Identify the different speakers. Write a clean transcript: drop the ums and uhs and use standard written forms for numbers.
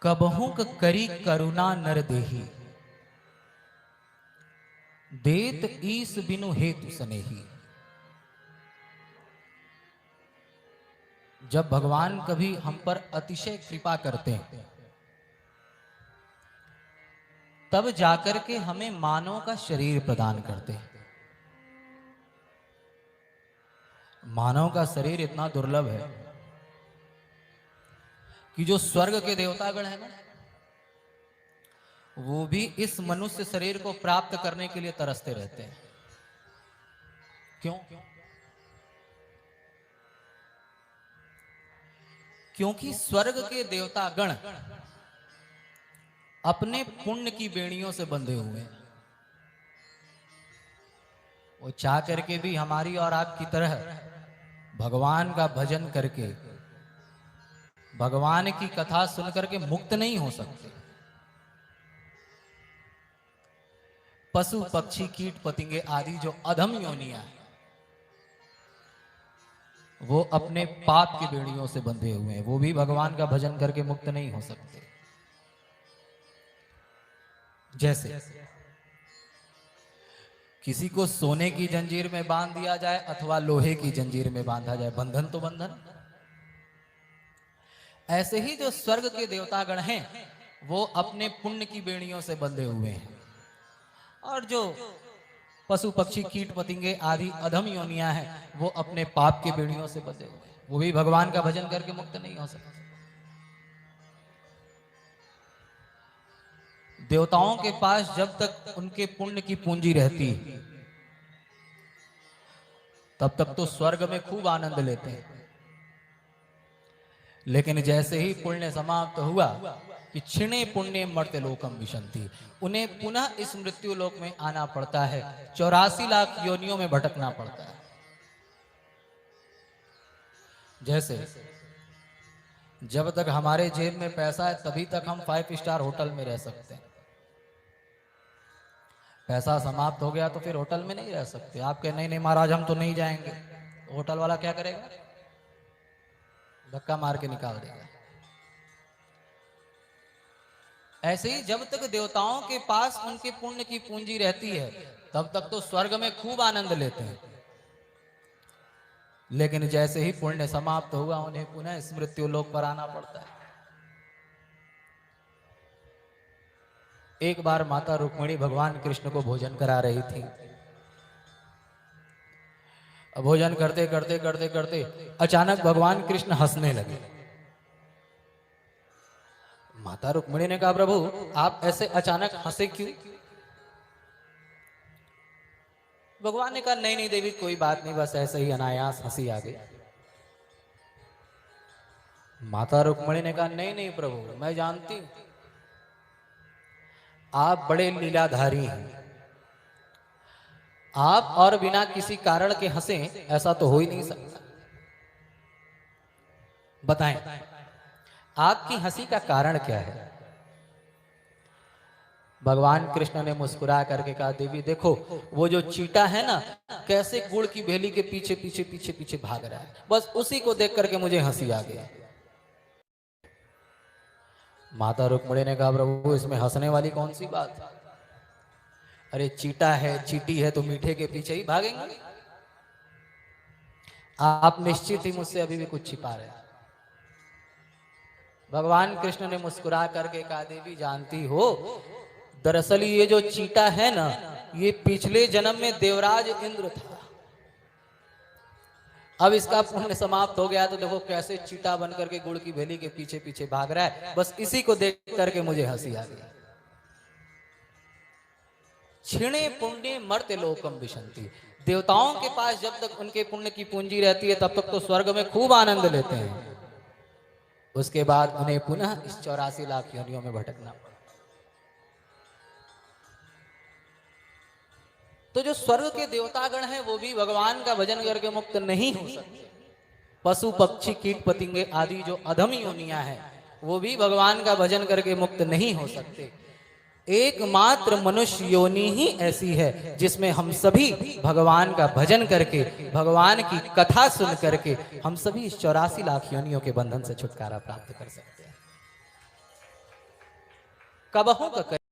Speaker 1: कबहुं करी करुणा नर देही, देत ईस बिनु हेतु सनेही। जब भगवान कभी हम पर अतिशय कृपा करते हैं, तब जाकर के हमें मानव का शरीर प्रदान करते हैं। मानव का शरीर इतना दुर्लभ है कि जो स्वर्ग के देवतागण है ना, वो भी इस मनुष्य शरीर को प्राप्त करने के लिए तरसते रहते हैं। क्यों? क्योंकि स्वर्ग के देवतागण अपने पुण्य की बेड़ियों से बंधे हुए हैं। वो चाह करके भी हमारी और आपकी तरह भगवान का भजन करके, भगवान की कथा सुन करके मुक्त नहीं हो सकते। पशु पक्षी कीट पतंगे आदि जो अधम योनियां हैं, वो अपने पाप की बेड़ियों से बंधे हुए हैं। वो भी भगवान का भजन करके मुक्त नहीं हो सकते। जैसे किसी को सोने की जंजीर में बांध दिया जाए अथवा लोहे की जंजीर में बांधा जाए, बंधन तो बंधन। ऐसे ही जो स्वर्ग के देवतागण हैं, वो अपने पुण्य की बेड़ियों से बंधे हुए हैं। और जो पशु पक्षी कीट पतंगे आदि अधम योनियां हैं, वो अपने पाप की बेड़ियों से बंधे हुए हैं। वो भी भगवान का भजन करके मुक्त नहीं हो सकते। देवताओं के पास जब तक उनके पुण्य की पूंजी रहती, तब तक तो स्वर्ग में खूब आनंद लेते हैं। लेकिन जैसे ही पुण्य समाप्त हुआ कि क्षिणे पुण्य मर्त्य लोकम विशंति, उन्हें पुनः इस मृत्यु लोक में आना पड़ता है। 84 लाख योनियों में भटकना पड़ता है। जैसे जब तक हमारे जेब में पैसा है, तभी तक हम 5 स्टार होटल में रह सकते हैं। पैसा समाप्त हो गया तो फिर होटल में नहीं रह सकते। आप कहे नहीं नहीं महाराज, हम तो नहीं जाएंगे। होटल वाला क्या करेगा? धक्का मार के निकाल देगा। ऐसे ही जब तक देवताओं के पास उनके पुण्य की पूंजी रहती है, तब तक तो स्वर्ग में खूब आनंद लेते हैं। लेकिन जैसे ही पुण्य समाप्त हुआ, उन्हें पुनः मृत्यु लोक पर आना पड़ता है। एक बार माता रुक्मिणी भगवान कृष्ण को भोजन करा रही थी। भोजन करते करते करते करते अचानक भगवान कृष्ण हंसने लगे। माता रुक्मिणी ने कहा, प्रभु आप ऐसे अचानक हंसे क्यों? भगवान ने कहा, नहीं नहीं देवी, कोई बात नहीं, बस ऐसे ही अनायास हंसी आ गई। माता रुक्मिणी ने कहा, नहीं नहीं प्रभु, मैं जानती हूं आप बड़े लीलाधारी हैं। आप और बिना किसी कारण के हंसे, ऐसा तो हो ही नहीं सकता। बताएं आपकी हंसी का कारण क्या है? भगवान कृष्ण ने मुस्कुरा करके कहा, देवी देखो, वो जो चीटा है ना, कैसे गुड़ की भेली के पीछे पीछे पीछे पीछे भाग रहा है, बस उसी को देख करके मुझे हंसी आ गई। माता रुक्मिणी ने कहा, प्रभु इसमें हंसने वाली कौन सी बात है? अरे चीटा है, चीटी है तो मीठे के पीछे ही भागेंगे। आप निश्चित ही मुझसे अभी भी कुछ छिपा रहे हैं। भगवान कृष्ण ने मुस्कुरा करके कहा, देवी जानती हो, दरअसल ये जो चीटा है ना, ये पिछले जन्म में देवराज इंद्र था। अब इसका पुण्य समाप्त हो गया तो देखो कैसे चीटा बन करके गुड़ की भेली के पीछे पीछे भाग रहा है, बस इसी को देख करके मुझे हंसी आ गई। क्षिणे पुण्य मर्त्य लोकम विशंति, देवताओं के पास जब तक उनके पुण्य की पूंजी रहती है, तब तक तो स्वर्ग में खूब आनंद लेते हैं। उसके बाद उन्हें पुनः इस 84 लाख योनियों में भटकना पड़ा। तो जो स्वर्ग के देवतागण हैं, वो भी भगवान का भजन करके मुक्त नहीं हो सकते। पशु पक्षी कीट पतंगे आदि जो अधम योनियां हैं, वो भी भगवान का भजन करके मुक्त नहीं हो सकते। एकमात्र मनुष्य योनि ही ऐसी है जिसमें हम सभी भगवान का भजन करके, भगवान की कथा सुन करके, हम सभी इस 84 लाख योनियों के बंधन से छुटकारा प्राप्त कर सकते हैं। कबहू का